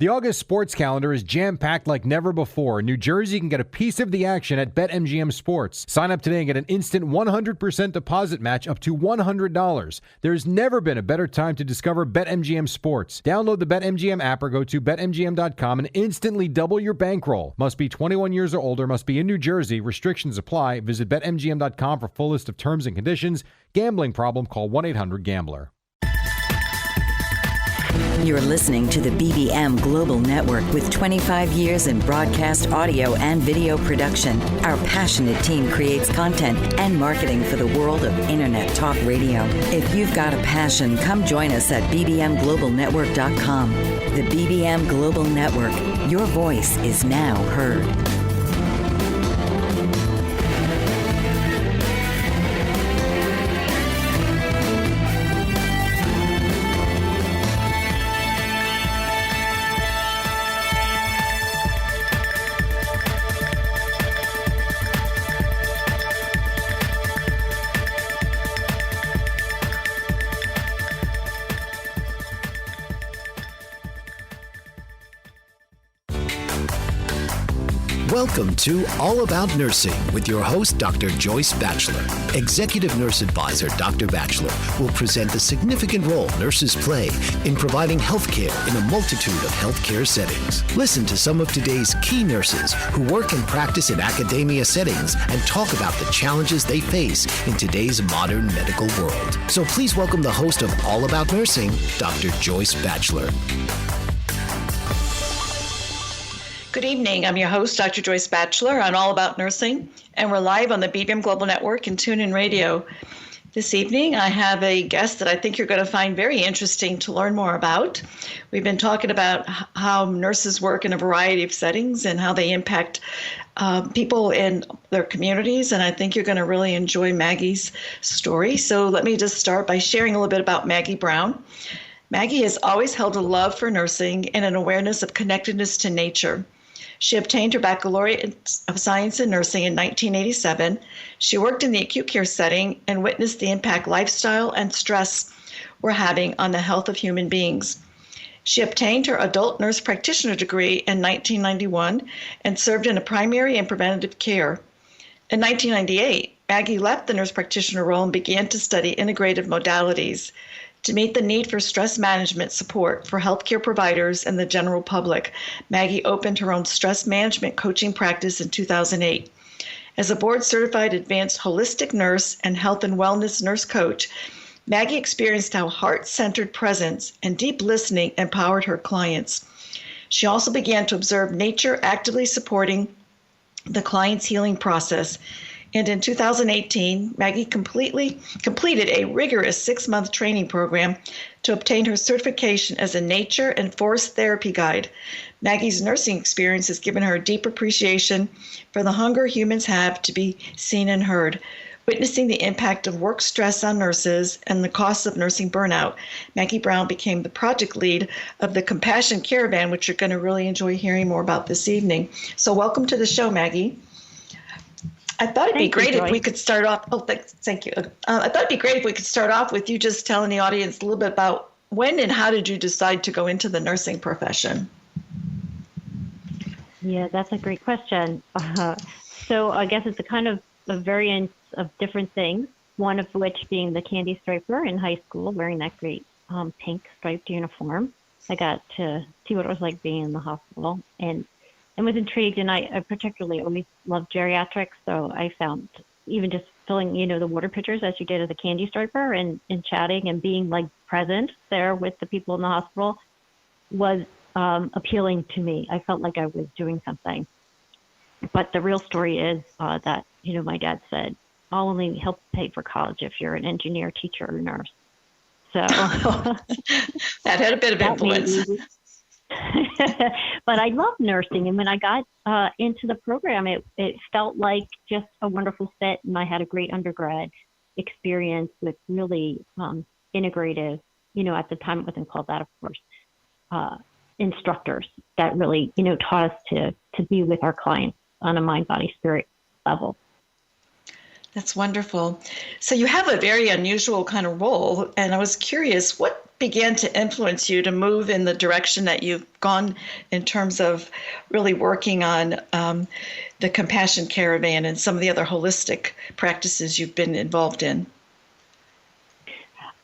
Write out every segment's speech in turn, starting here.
The August sports calendar is jam-packed like never before. New Jersey can get a piece of the action at BetMGM Sports. Sign up today and get an instant 100% deposit match up to $100. There's never been a better time to discover BetMGM Sports. Download the BetMGM app or go to BetMGM.com and instantly double your bankroll. Must be 21 years or older, must be in New Jersey. Restrictions apply. Visit BetMGM.com for full list of terms and conditions. Gambling problem? Call 1-800-GAMBLER. You're listening to the BBM Global Network with 25 years in broadcast audio and video production. Our passionate team creates content and marketing for the world of Internet Talk Radio. If you've got a passion, come join us at bbmglobalnetwork.com. The BBM Global Network, your voice is now heard. Welcome to All About Nursing with your host, Dr. Joyce Batchelor. Executive Nurse Advisor Dr. Batchelor will present the significant role nurses play in providing health care in a multitude of healthcare settings. Listen to some of today's key nurses who work and practice in academia settings and talk about the challenges they face in today's modern medical world. So please welcome the host of All About Nursing, Dr. Joyce Batchelor. Good evening. I'm your host, Dr. Joyce Batchelor on All About Nursing, and we're live on the BBM Global Network and TuneIn Radio. This evening, I have a guest that I think you're going to find very interesting to learn more about. We've been talking about how nurses work in a variety of settings and how they impact people in their communities, and I think you're going to really enjoy Maggie's story. So let me just start by sharing a little bit about Maggie Brown. Maggie has always held a love for nursing and an awareness of connectedness to nature. She obtained her Baccalaureate of Science in Nursing in 1987. She worked in the acute care setting and witnessed the impact lifestyle and stress were having on the health of human beings. She obtained her adult nurse practitioner degree in 1991 and served in a primary and preventative care. In 1998, Maggie left the nurse practitioner role and began to study integrative modalities to meet the need for stress management support for healthcare providers and the general public. Maggie opened her own stress management coaching practice in 2008. As a board-certified advanced holistic nurse and health and wellness nurse coach, Maggie experienced how heart-centered presence and deep listening empowered her clients. She also began to observe nature actively supporting the client's healing process. And in 2018, Maggie completed a rigorous 6-month training program to obtain her certification as a nature and forest therapy guide. Maggie's nursing experience has given her a deep appreciation for the hunger humans have to be seen and heard. Witnessing the impact of work stress on nurses and the costs of nursing burnout, Maggie Brown became the project lead of the Compassion Caravan, which you're going to really enjoy hearing more about this evening. So welcome to the show, Maggie. I thought it'd be great if we could start off. Oh, thank you. I thought it'd be great if we could start off with you just telling the audience a little bit about when and how did you decide to go into the nursing profession? Yeah, that's a great question. So I guess it's a kind of a variance of different things, one of which being the candy striper in high school, wearing that great pink striped uniform. I got to see what it was like being in the hospital and was intrigued, and I particularly always loved geriatrics, so I found even just filling, the water pitchers as you did as a candy striper and chatting and being like present there with the people in the hospital was appealing to me. I felt like I was doing something. But the real story is that, my dad said, I'll only help pay for college if you're an engineer, teacher, or nurse. So that had a bit of influence. But I love nursing, and when I got into the program, it felt like just a wonderful fit, and I had a great undergrad experience with really integrative, at the time it wasn't called that, of course, instructors that really, taught us to be with our clients on a mind, body, spirit level. That's wonderful. So you have a very unusual kind of role, and I was curious, what began to influence you to move in the direction that you've gone in terms of really working on the Compassion Caravan and some of the other holistic practices you've been involved in?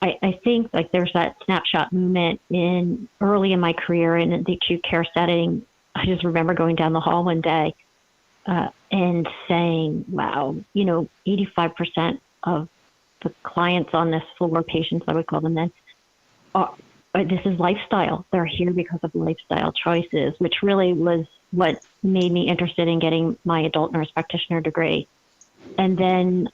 I think like there's that snapshot moment early in my career in the acute care setting. I just remember going down the hall one day and saying, wow, 85% of the clients on this floor, patients, I would call them then, this is lifestyle. They're here because of lifestyle choices, which really was what made me interested in getting my adult nurse practitioner degree. And then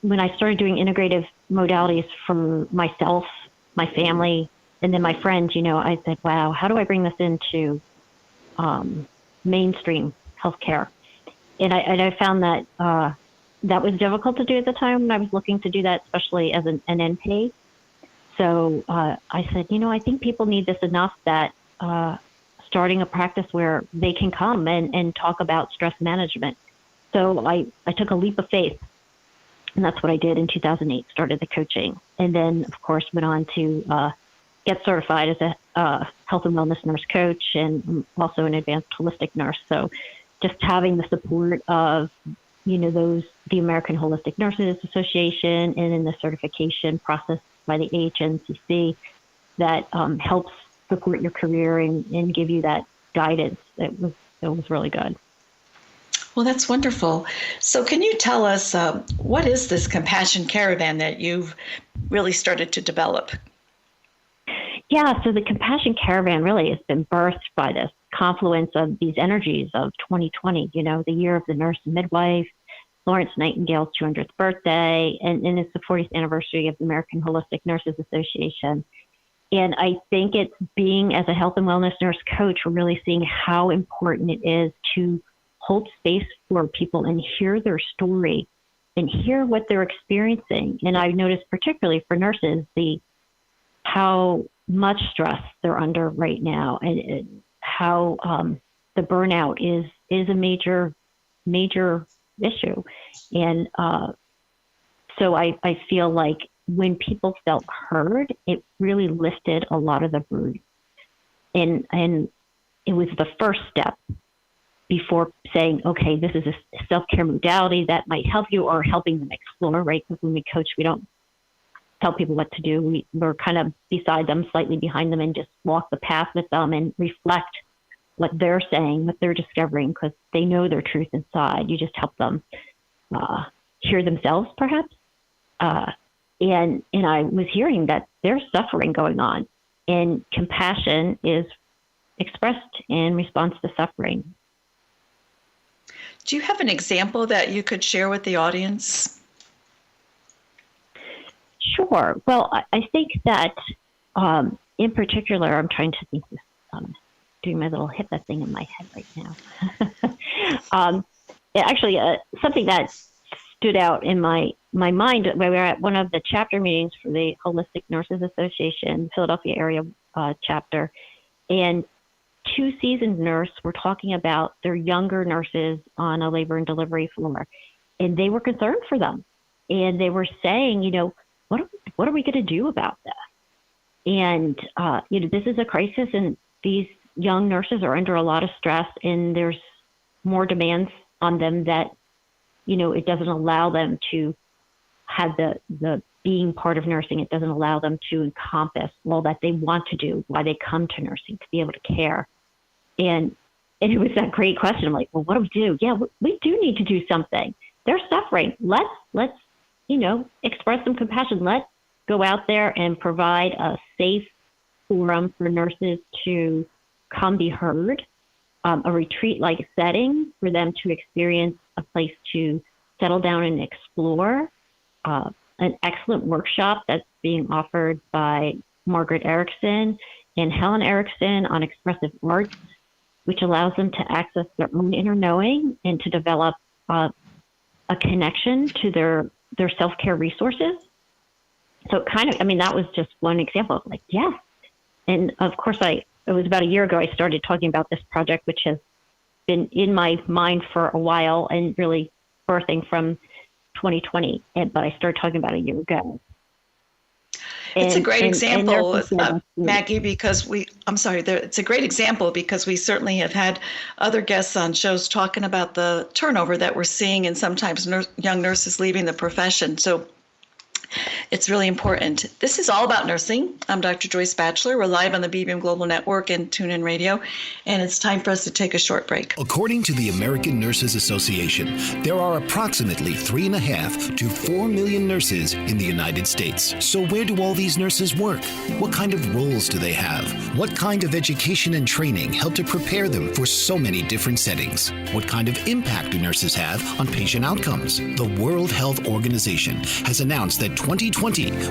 when I started doing integrative modalities for myself, my family, and then my friends, I said, wow, how do I bring this into mainstream healthcare? And I found that that was difficult to do at the time when I was looking to do that, especially as an NP. So I said, I think people need this enough that starting a practice where they can come and talk about stress management. So I took a leap of faith. And that's what I did in 2008, started the coaching. And then, of course, went on to get certified as a health and wellness nurse coach and also an advanced holistic nurse. So just having the support of, the American Holistic Nurses Association and in the certification process by the AHNCC that helps support your career and give you that guidance. It was really good. Well, that's wonderful. So can you tell us what is this Compassion Caravan that you've really started to develop? Yeah, so the Compassion Caravan really has been birthed by this confluence of these energies of 2020, the year of the nurse and midwife, Florence Nightingale's 200th birthday, and it's the 40th anniversary of the American Holistic Nurses Association. And I think it's being as a health and wellness nurse coach, we're really seeing how important it is to hold space for people and hear their story and hear what they're experiencing. And I've noticed particularly for nurses, how much stress they're under right now and how the burnout is a major issue. And so I feel like when people felt heard, it really lifted a lot of the burden. And it was the first step before saying, okay, this is a self-care modality that might help you, or helping them explore, right? Because when we coach, we don't tell people what to do. We're kind of beside them, slightly behind them, and just walk the path with them and reflect what they're saying, what they're discovering, because they know their truth inside. You just help them hear themselves, perhaps. And I was hearing that there's suffering going on, and compassion is expressed in response to suffering. Do you have an example that you could share with the audience? Sure. Well, I think that in particular, I'm trying to think this, doing my little HIPAA thing in my head right now. Actually, something that stood out in my mind when we were at one of the chapter meetings for the Holistic Nurses Association, Philadelphia area chapter, and two seasoned nurses were talking about their younger nurses on a labor and delivery floor, and they were concerned for them. And they were saying, what are we going to do about this? And, this is a crisis, and these young nurses are under a lot of stress, and there's more demands on them that, it doesn't allow them to have the being part of nursing. It doesn't allow them to encompass all that they want to do, why they come to nursing, to be able to care. And it was that great question. I'm like, well, what do we do? Yeah, we do need to do something. They're suffering. Let's express some compassion. Let's go out there and provide a safe forum for nurses to come be heard, a retreat-like setting for them to experience a place to settle down and explore, an excellent workshop that's being offered by Margaret Erickson and Helen Erickson on expressive arts, which allows them to access their own inner knowing and to develop a connection to their self-care resources. So that was just one example of like, yes. And of course, it was about a year ago, I started talking about this project, which has been in my mind for a while and really birthing from 2020, but I started talking about a year ago. It's a great example, Maggie, because it's a great example because we certainly have had other guests on shows talking about the turnover that we're seeing and sometimes young nurses leaving the profession. So it's really important. This is All About Nursing. I'm Dr. Joyce Batchelor. We're live on the BBM Global Network and TuneIn Radio, and it's time for us to take a short break. According to the American Nurses Association, there are approximately 3.5 to 4 million nurses in the United States. So where do all these nurses work? What kind of roles do they have? What kind of education and training help to prepare them for so many different settings? What kind of impact do nurses have on patient outcomes? The World Health Organization has announced that 2020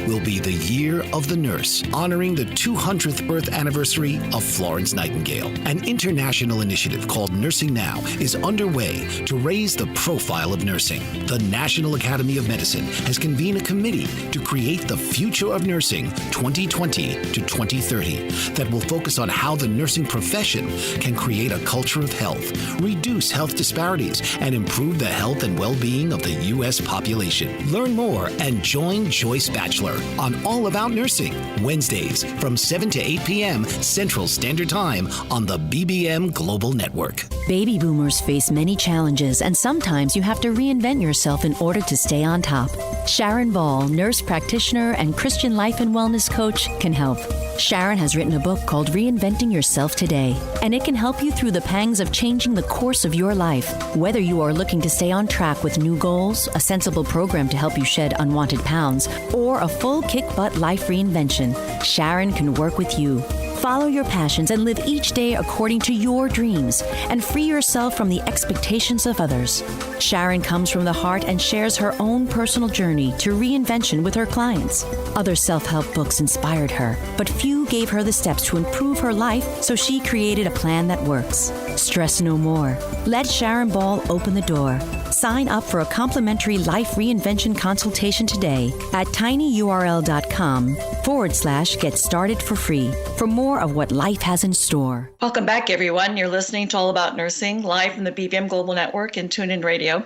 will be the Year of the Nurse, honoring the 200th birth anniversary of Florence Nightingale. An international initiative called Nursing Now is underway to raise the profile of nursing. The National Academy of Medicine has convened a committee to create the Future of Nursing 2020 to 2030 that will focus on how the nursing profession can create a culture of health, reduce health disparities, and improve the health and well-being of the U.S. population. Learn more and join Joyce Batchelor on All About Nursing, Wednesdays from 7 to 8 p.m. Central Standard Time on the BBM Global Network. Baby boomers face many challenges, and sometimes you have to reinvent yourself in order to stay on top. Sharon Ball, nurse practitioner and Christian life and wellness coach, can help. Sharon has written a book called Reinventing Yourself Today, and it can help you through the pangs of changing the course of your life. Whether you are looking to stay on track with new goals, a sensible program to help you shed unwanted pounds, or a full kick-butt life reinvention, Sharon can work with you. Follow your passions and live each day according to your dreams and free yourself from the expectations of others. Sharon comes from the heart and shares her own personal journey to reinvention with her clients. Other self-help books inspired her, but few gave her the steps to improve her life, so she created a plan that works. Stress no more. Let Sharon Ball open the door. Sign up for a complimentary life reinvention consultation today at tinyurl.com/get started for free for more of what life has in store. Welcome back, everyone. You're listening to All About Nursing, live from the BBM Global Network and TuneIn Radio.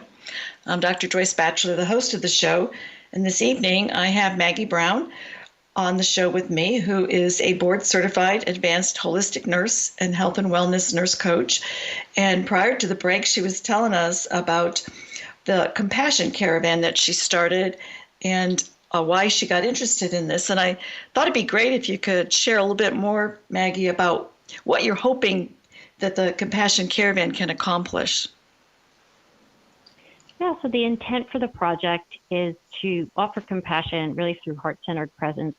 I'm Dr. Joyce Batchelor, the host of the show. And this evening, I have Maggie Brown on the show with me, who is a board-certified advanced holistic nurse and health and wellness nurse coach. And prior to the break, she was telling us about the Compassion Caravan that she started and why she got interested in this. And I thought it'd be great if you could share a little bit more, Maggie, about what you're hoping that the Compassion Caravan can accomplish. Yeah, so the intent for the project is to offer compassion really through heart-centered presence,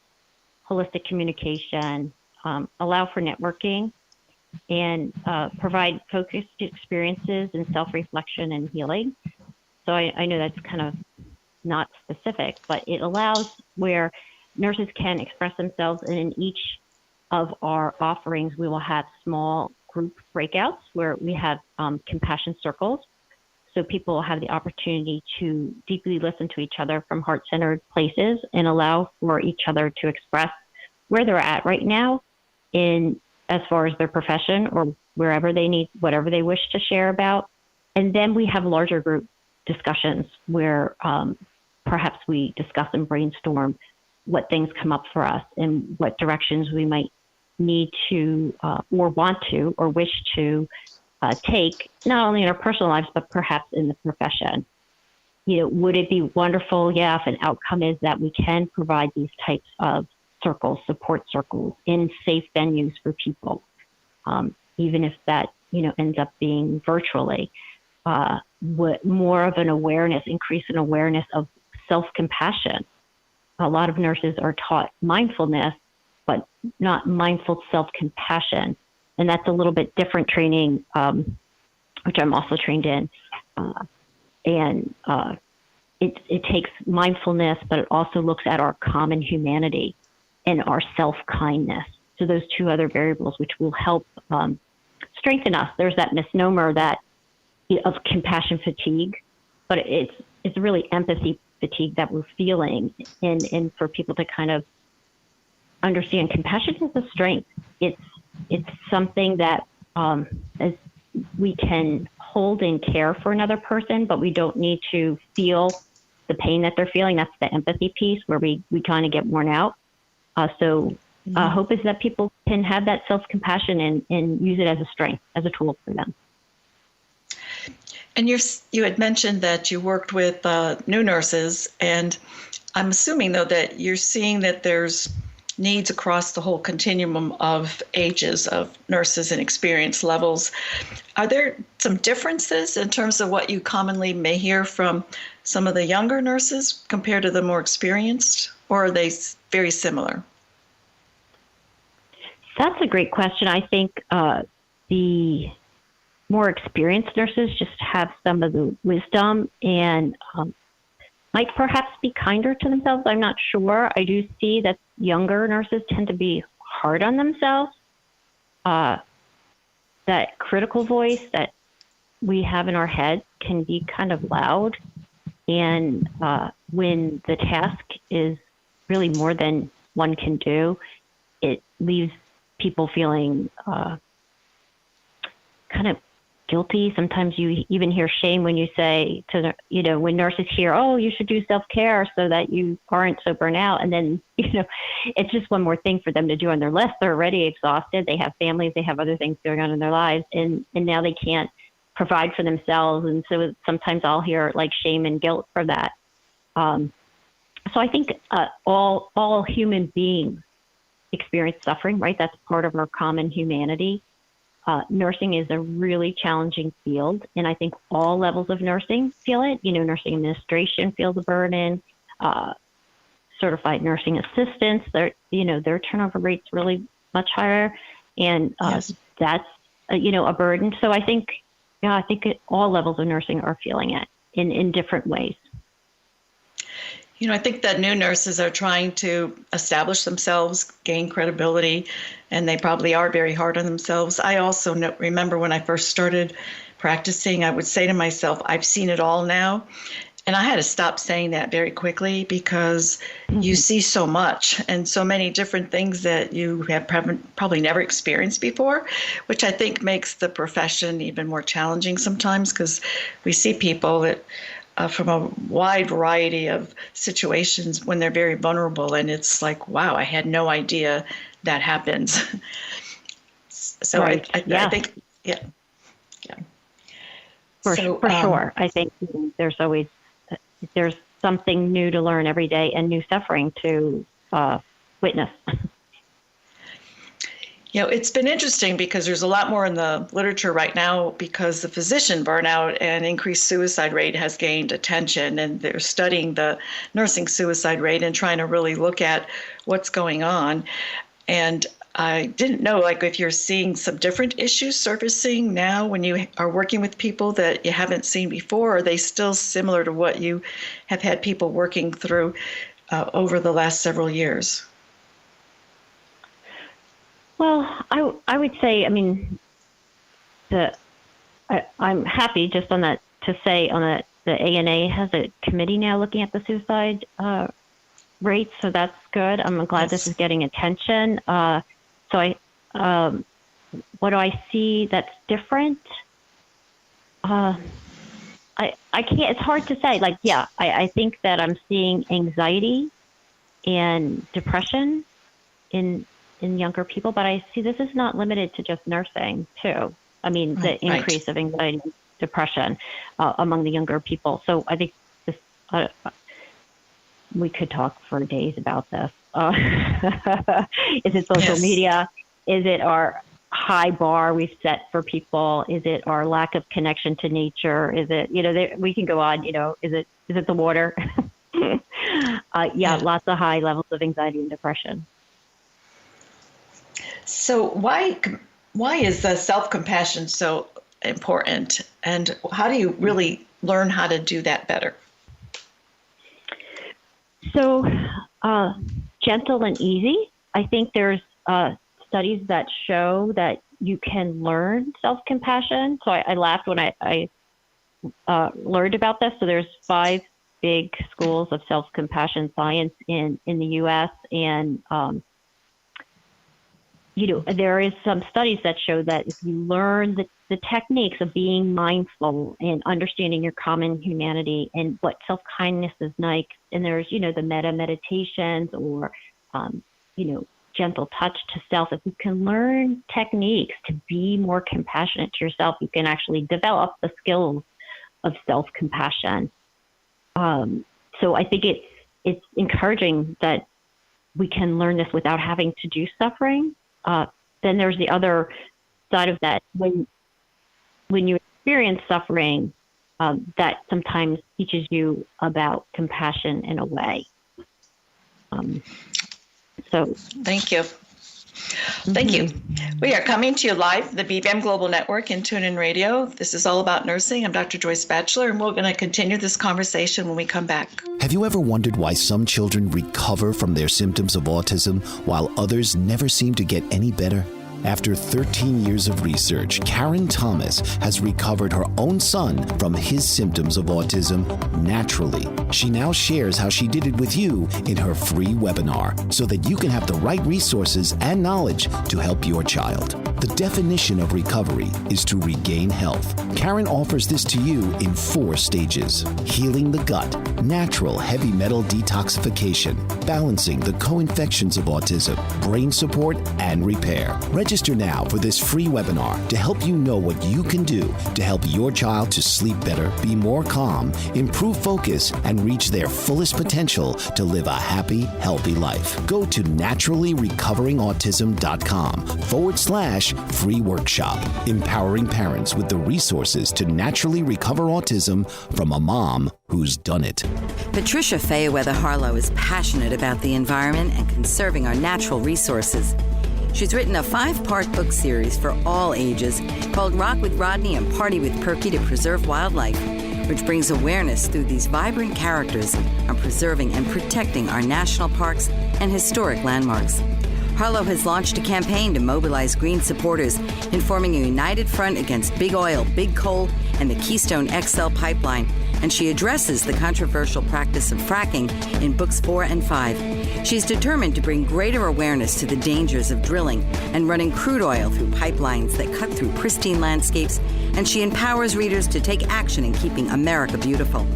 holistic communication, allow for networking, and provide focused experiences in self-reflection and healing. So I know that's kind of not specific, but it allows where nurses can express themselves, and in each of our offerings, we will have small group breakouts where we have compassion circles. So people have the opportunity to deeply listen to each other from heart-centered places and allow for each other to express where they're at right now in as far as their profession or wherever they need, whatever they wish to share about. And then we have larger group discussions where perhaps we discuss and brainstorm what things come up for us and what directions we might need to or want to or wish to take, not only in our personal lives, but perhaps in the profession. You know, would it be wonderful, yeah, if an outcome is that we can provide these types of circles, support circles, in safe venues for people, even if that, you know, ends up being virtually. More of an awareness, increase in awareness of self-compassion. A lot of nurses are taught mindfulness, but not mindful self-compassion. And that's a little bit different training, which I'm also trained in. It takes mindfulness, but it also looks at our common humanity and our self-kindness. So those two other variables, which will help strengthen us. There's that misnomer that of compassion fatigue, but it's really empathy fatigue that we're feeling. And for people to kind of understand, compassion is a strength. It's something that as we can hold and care for another person, but we don't need to feel the pain that they're feeling. That's the empathy piece where we kind of get worn out. Hope is that people can have that self-compassion and use it as a strength, as a tool for them. And you had mentioned that you worked with new nurses, and I'm assuming, though, that you're seeing that there's needs across the whole continuum of ages of nurses and experience levels. Are there some differences in terms of what you commonly may hear from some of the younger nurses compared to the more experienced, or are they very similar? That's a great question. I think the more experienced nurses just have some of the wisdom and might perhaps be kinder to themselves. I'm not sure. I do see that younger nurses tend to be hard on themselves. That critical voice that we have in our head can be kind of loud. And when the task is really more than one can do, it leaves people feeling kind of guilty. Sometimes you even hear shame when you say when nurses hear, oh, you should do self-care so that you aren't so burnt out. And then, it's just one more thing for them to do on their list. They're already exhausted. They have families. They have other things going on in their lives. And now they can't provide for themselves. And so sometimes I'll hear like shame and guilt for that. So I think all human beings experience suffering, right? That's part of our common humanity. Nursing is a really challenging field, and I think all levels of nursing feel it. Nursing administration feels the burden. Certified nursing assistants, their turnover rate's really much higher, and Yes. That's a burden. So I think all levels of nursing are feeling it in different ways. I think that new nurses are trying to establish themselves, gain credibility, and they probably are very hard on themselves. I also remember when I first started practicing, I would say to myself, I've seen it all now. And I had to stop saying that very quickly because you see so much and so many different things that you have probably never experienced before, which I think makes the profession even more challenging sometimes because we see people that from a wide variety of situations when they're very vulnerable. And it's like, wow, I had no idea that happens. So right. I think, yeah. For sure. I think there's something new to learn every day and new suffering to witness. It's been interesting because there's a lot more in the literature right now because the physician burnout and increased suicide rate has gained attention, and they're studying the nursing suicide rate and trying to really look at what's going on. And I didn't know, if you're seeing some different issues surfacing now when you are working with people that you haven't seen before. Are they still similar to what you have had people working through over the last several years? Well, I would say, I'm happy just on that to say the ANA has a committee now looking at the suicide rates, so that's good. I'm glad this is getting attention. What do I see that's different? I can't. It's hard to say. I think that I'm seeing anxiety and depression in younger people, but I see this is not limited to just nursing too. The increase of anxiety and depression among the younger people. So I think this, we could talk for days about this. Is it social media? Is it our high bar we've set for people? Is it our lack of connection to nature? Is it, we can go on, is it the water? Lots of high levels of anxiety and depression. So why is the self-compassion so important, and how do you really learn how to do that better? So gentle and easy. I think there's studies that show that you can learn self-compassion. So I laughed when I learned about this. So there's 5 big schools of self-compassion science in the U.S. and there is some studies that show that if you learn the techniques of being mindful and understanding your common humanity and what self-kindness is like, and there's, the metta meditations or, gentle touch to self. If you can learn techniques to be more compassionate to yourself, you can actually develop the skills of self-compassion. So I think it's encouraging that we can learn this without having to do suffering. Then there's the other side of that. When you experience suffering, that sometimes teaches you about compassion in a way. So thank you. Thank you. We are coming to you live, the BBM Global Network and TuneIn Radio. This is All About Nursing. I'm Dr. Joyce Batchelor, and we're going to continue this conversation when we come back. Have you ever wondered why some children recover from their symptoms of autism while others never seem to get any better? After 13 years of research, Karen Thomas has recovered her own son from his symptoms of autism naturally. She now shares how she did it with you in her free webinar so that you can have the right resources and knowledge to help your child. The definition of recovery is to regain health. Karen offers this to you in 4 stages: healing the gut, natural heavy metal detoxification, balancing the co-infections of autism, brain support, and repair. Register now for this free webinar to help you know what you can do to help your child to sleep better, be more calm, improve focus, and reach their fullest potential to live a happy, healthy life. Go to naturallyrecoveringautism.com/free workshop, empowering parents with the resources to naturally recover autism from a mom who's done it. Patricia Fayerweather Harlow is passionate about the environment and conserving our natural resources. She's written a 5-part book series for all ages called Rock with Rodney and Party with Perky to Preserve Wildlife, which brings awareness through these vibrant characters on preserving and protecting our national parks and historic landmarks. Harlow has launched a campaign to mobilize green supporters in forming a united front against big oil, big coal, and the Keystone XL pipeline, and she addresses the controversial practice of fracking in books 4 and 5. She's determined to bring greater awareness to the dangers of drilling and running crude oil through pipelines that cut through pristine landscapes, and she empowers readers to take action in keeping America beautiful.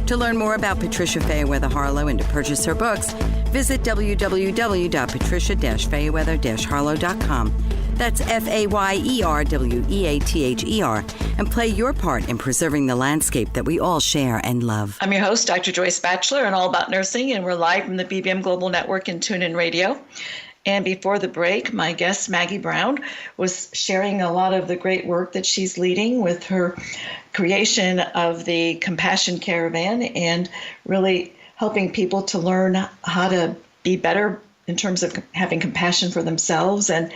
To learn more about Patricia Fayerweather Harlow and to purchase her books, visit www.patricia-fayerweather-harlow.com. That's FAYERWEATHER, and play your part in preserving the landscape that we all share and love. I'm your host, Dr. Joyce Batchelor, and All About Nursing, and we're live from the BBM Global Network and TuneIn Radio. And before the break, my guest, Maggie Brown, was sharing a lot of the great work that she's leading with her creation of the Compassion Caravan and really helping people to learn how to be better in terms of having compassion for themselves. And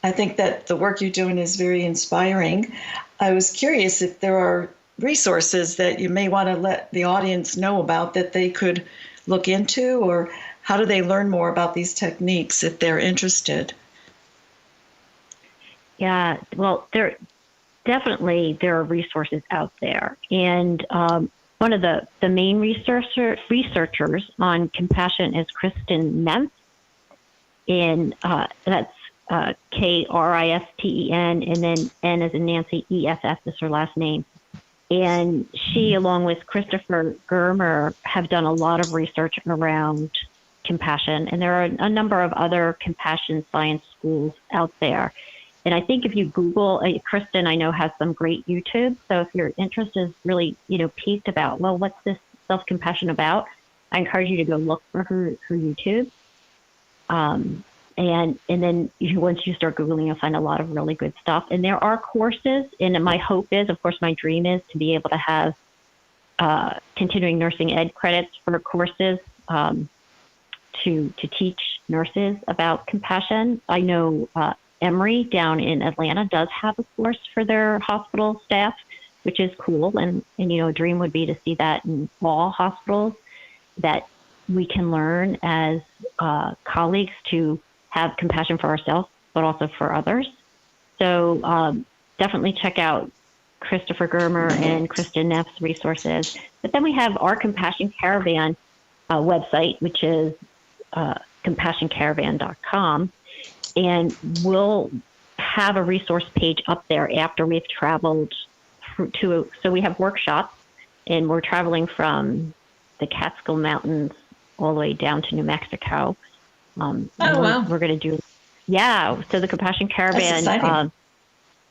I think that the work you're doing is very inspiring. I was curious if there are resources that you may want to let the audience know about that they could look into, or how do they learn more about these techniques if they're interested? Yeah, well, there are resources out there. And one of the main researchers on compassion is Kristen Neff. And that's Kristen, and then N as in Nancy, EFF is her last name. And she, along with Christopher Germer, have done a lot of research around compassion. And there are a number of other compassion science schools out there. And I think if you Google, Kristen, I know, has some great YouTube. So if your interest is really, piqued about, well, what's this self-compassion about? I encourage you to go look for her YouTube. And then once you start Googling, you'll find a lot of really good stuff. And there are courses. And my hope is, of course, my dream is to be able to have continuing nursing ed credits for courses to teach nurses about compassion. I know Emory down in Atlanta does have a course for their hospital staff, which is cool. And a dream would be to see that in all hospitals, that we can learn as colleagues to have compassion for ourselves, but also for others. So definitely check out Christopher Germer and Kristen Neff's resources. But then we have our Compassion Caravan website, which is compassioncaravan.com. And we'll have a resource page up there after we've traveled so we have workshops, and we're traveling from the Catskill Mountains all the way down to New Mexico. Wow. We're going to do, so the Compassion Caravan. That's exciting.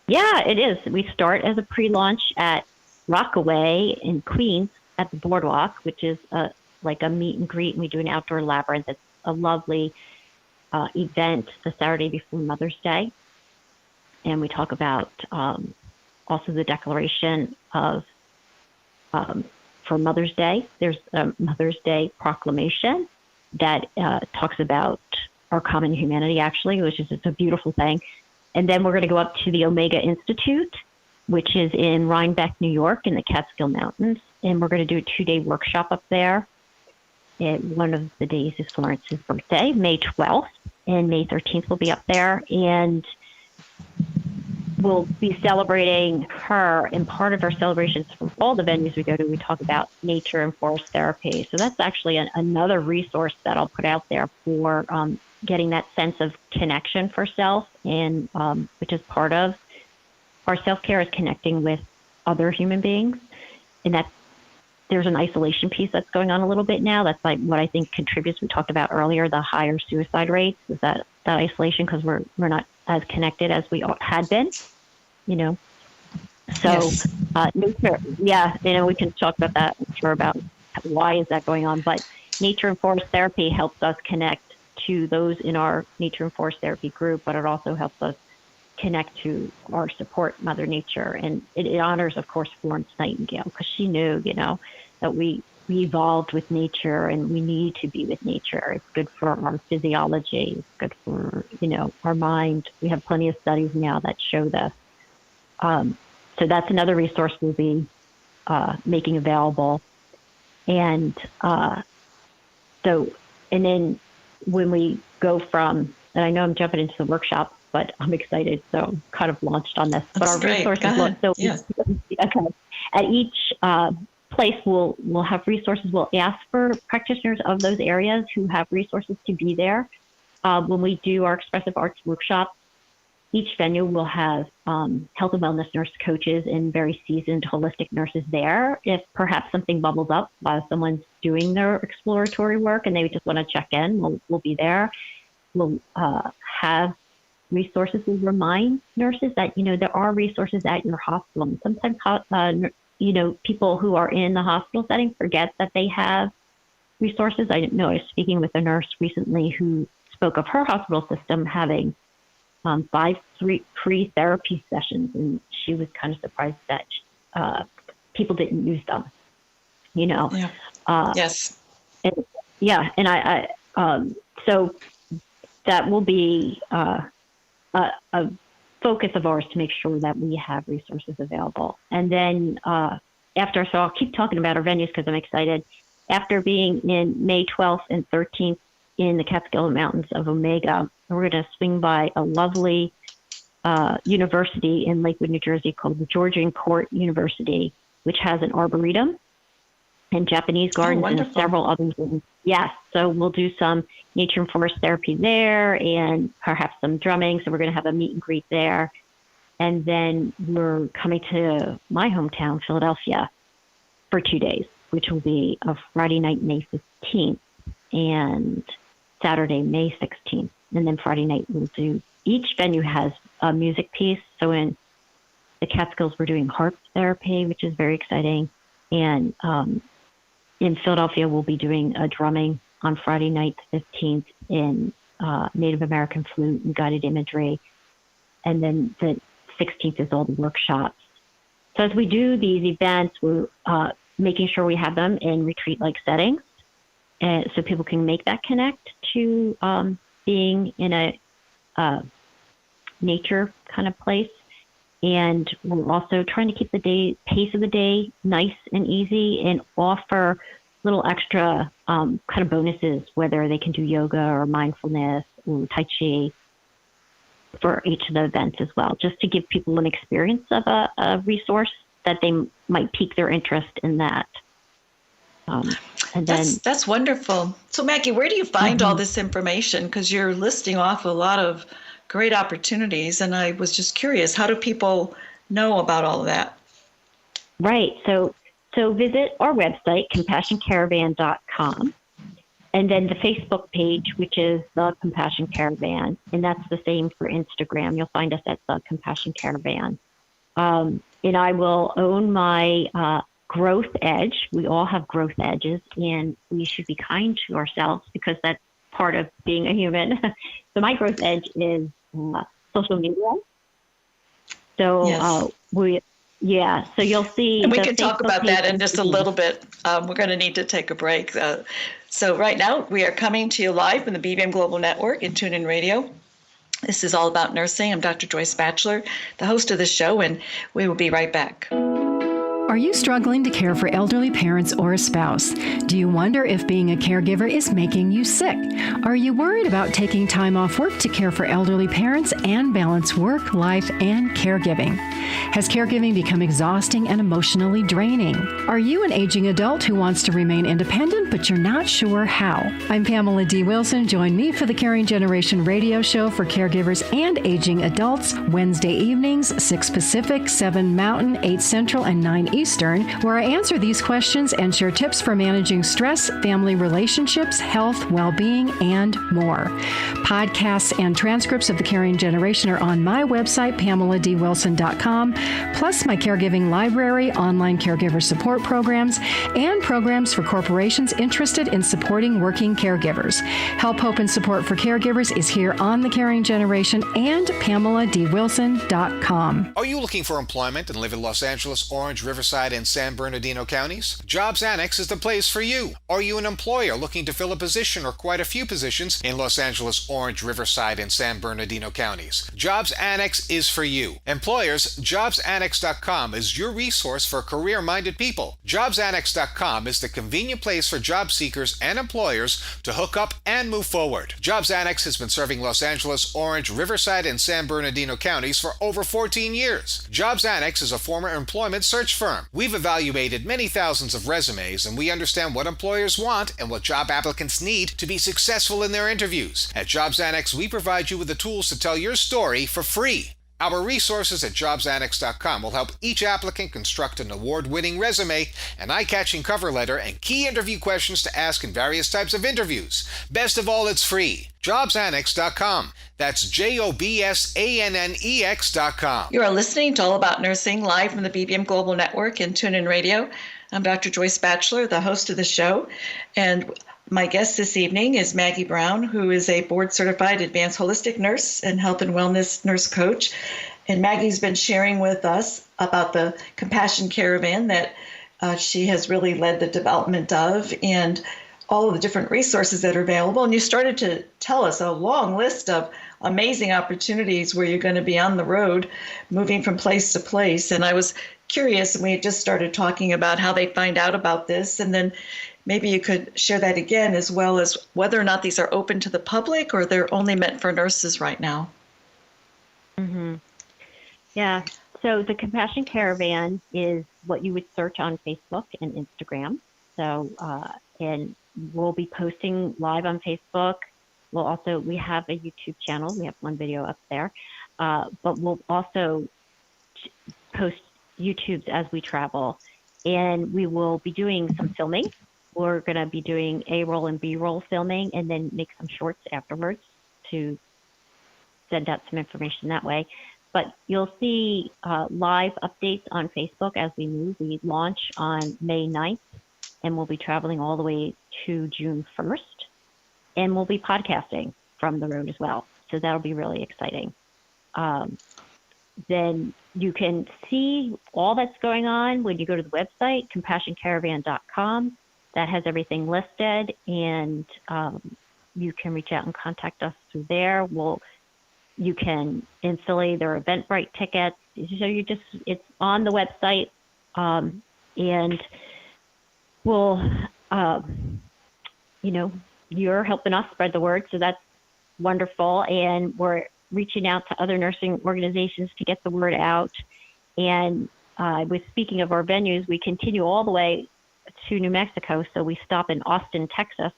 It is. We start as a pre-launch at Rockaway in Queens at the Boardwalk, which is like a meet and greet, and we do an outdoor labyrinth. It's a lovely event the Saturday before Mother's Day. And we talk about also the declaration of for Mother's Day. There's a Mother's Day proclamation that talks about our common humanity, actually, which is a beautiful thing. And then we're going to go up to the Omega Institute, which is in Rhinebeck, New York, in the Catskill Mountains. And we're going to do a 2-day workshop up there. And one of the days is Florence's birthday, May 12th, and May 13th we'll be up there. And we'll be celebrating her. And part of our celebrations from all the venues we go to, we talk about nature and forest therapy. So that's actually another resource that I'll put out there for getting that sense of connection for self, and which is part of our self-care, is connecting with other human beings. And that there's an isolation piece that's going on a little bit now. That's like what I think contributes. We talked about earlier, the higher suicide rates, is that isolation, because we're not as connected as we had been, So, Yes. nature, we can talk about that, I'm sure, about why is that going on. But nature and forest therapy helps us connect to those in our nature and forest therapy group, but it also helps us connect to our support, Mother Nature. And it honors, of course, Florence Nightingale, because she knew, that we evolved with nature and we need to be with nature. It's good for our physiology. It's good for, our mind. We have plenty of studies now that show this. So that's another resource we'll be making available. And and then when we go from, and I know I'm jumping into the workshop, but I'm excited, so I'm kind of launched on this. But That's our great. resources, Go ahead. Yes. At each place, we'll have resources. We'll ask for practitioners of those areas who have resources to be there. When we do our expressive arts workshop, each venue will have health and wellness nurse coaches and very seasoned holistic nurses there. If perhaps something bubbles up while someone's doing their exploratory work and they just want to check in, we'll be there. We'll have resources. We remind nurses that, there are resources at your hospital. And sometimes, people who are in the hospital setting forget that they have resources. I didn't know. I was speaking with a nurse recently who spoke of her hospital system having 5 free therapy sessions, and she was kind of surprised that people didn't use them. Yes. And I so that will be a focus of ours to make sure that we have resources available. And then so I'll keep talking about our venues because I'm excited. After being in May 12th and 13th in the Catskill Mountains of Omega, we're going to swing by a lovely university in Lakewood, New Jersey called the Georgian Court University, which has an arboretum and Japanese gardens and several other things. Yes, so we'll do some nature and forest therapy there and perhaps some drumming. So we're going to have a meet and greet there. And then we're coming to my hometown, Philadelphia, for 2 days, which will be a Friday night, May 15th, and Saturday, May 16th. And then Friday night, we'll do, each venue has a music piece. So in the Catskills, we're doing harp therapy, which is very exciting. And in Philadelphia, we'll be doing a drumming on Friday night, the 15th, in Native American flute and guided imagery. And then the 16th is all the workshops. So as we do these events, we're making sure we have them in retreat-like settings, so people can make that connect to being in a nature kind of place. And we're also trying to keep the pace of the day nice and easy and offer little extra kind of bonuses, whether they can do yoga or mindfulness or Tai Chi for each of the events as well, just to give people an experience of a resource that they might pique their interest in that. And then that's wonderful. So Maggie, where do you find all this information? Because you're listing off a lot of great opportunities. And I was just curious, how do people know about all of that? Right. So visit our website, CompassionCaravan.com, and then the Facebook page, which is The Compassion Caravan, and that's the same for Instagram. You'll find us at The Compassion Caravan. And I will own my growth edge. We all have growth edges, and we should be kind to ourselves because that's part of being a human. So my growth edge is social media. So yes. So you'll see. And we can talk about that in just a little bit. We're going to need to take a break. So right now we are coming to you live from the BBM Global Network and TuneIn Radio. This is All About Nursing. I'm Dr. Joyce Batchelor, the host of the show, and we will be right back. Are you struggling to care for elderly parents or a spouse? Do you wonder if being a caregiver is making you sick? Are you worried about taking time off work to care for elderly parents and balance work, life, and caregiving? Has caregiving become exhausting and emotionally draining? Are you an aging adult who wants to remain independent, but you're not sure how? I'm Pamela D. Wilson. Join me for the Caring Generation radio show for caregivers and aging adults, Wednesday evenings, 6 Pacific, 7 Mountain, 8 Central, and 9 Eastern, where I answer these questions and share tips for managing stress, family relationships, health, well-being, and more. Podcasts and transcripts of the Caring Generation are on my website, PamelaDWilson.com, plus my caregiving library, online caregiver support programs, and programs for corporations interested in supporting working caregivers. Help, hope, and support for caregivers is here on the Caring Generation and PamelaDWilson.com. Are you looking for employment and live in Los Angeles, Orange, Riverside, and San Bernardino counties? Jobs Annex is the place for you. Are you an employer looking to fill a position or quite a few positions in Los Angeles, Orange, Riverside, and San Bernardino counties? Jobs Annex is for you. Employers, JobsAnnex.com is your resource for career-minded people. JobsAnnex.com is the convenient place for job seekers and employers to hook up and move forward. Jobs Annex has been serving Los Angeles, Orange, Riverside, and San Bernardino counties for over 14 years. Jobs Annex is a former employment search firm. We've evaluated many thousands of resumes, and we understand what employers want and what job applicants need to be successful in their interviews. At Jobs Annex, we provide you with the tools to tell your story for free. Our resources at JobsAnnex.com will help each applicant construct an award-winning resume, an eye-catching cover letter, and key interview questions to ask in various types of interviews. Best of all, it's free. JobsAnnex.com. That's JobsAnnex.com. You are listening to All About Nursing live from the BBM Global Network and TuneIn Radio. I'm Dr. Joyce Batchelor, the host of the show, and my guest this evening is Maggie Brown, who is a board-certified advanced holistic nurse and health and wellness nurse coach. And Maggie's been sharing with us about the Compassion Caravan that she has really led the development of and all of the different resources that are available. And you started to tell us a long list of amazing opportunities where you're going to be on the road, moving from place to place. And I was curious, and we had just started talking about how they find out about this. And then maybe you could share that again, as well as whether or not these are open to the public or they're only meant for nurses right now. Mm-hmm. Yeah. So the Compassion Caravan is what you would search on Facebook and Instagram. So, and we'll be posting live on Facebook. We have a YouTube channel. We have one video up there, but we'll also post YouTubes as we travel, and we will be doing some filming. We're going to be doing A-roll and B-roll filming and then make some shorts afterwards to send out some information that way. But you'll see live updates on Facebook as we move. We launch on May 9th, and we'll be traveling all the way to June 1st. And we'll be podcasting from the road as well. So that'll be really exciting. Then you can see all that's going on when you go to the website, CompassionCaravan.com. That has everything listed, and you can reach out and contact us through there. You can install their Eventbrite tickets. So it's on the website, and you're helping us spread the word, so that's wonderful. And we're reaching out to other nursing organizations to get the word out. And speaking of our venues, we continue all the way to New Mexico. So we stop in Austin, Texas,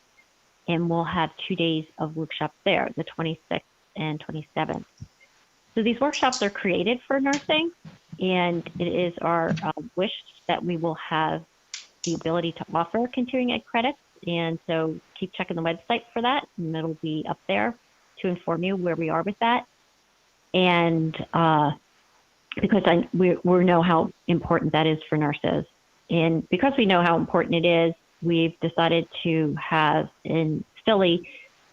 and we'll have 2 days of workshops there, the 26th and 27th. So these workshops are created for nursing, and it is our wish that we will have the ability to offer continuing ed credits. And so keep checking the website for that, and it'll be up there to inform you where we are with that. And because we know how important that is for nurses. And because we know how important it is, we've decided to have in Philly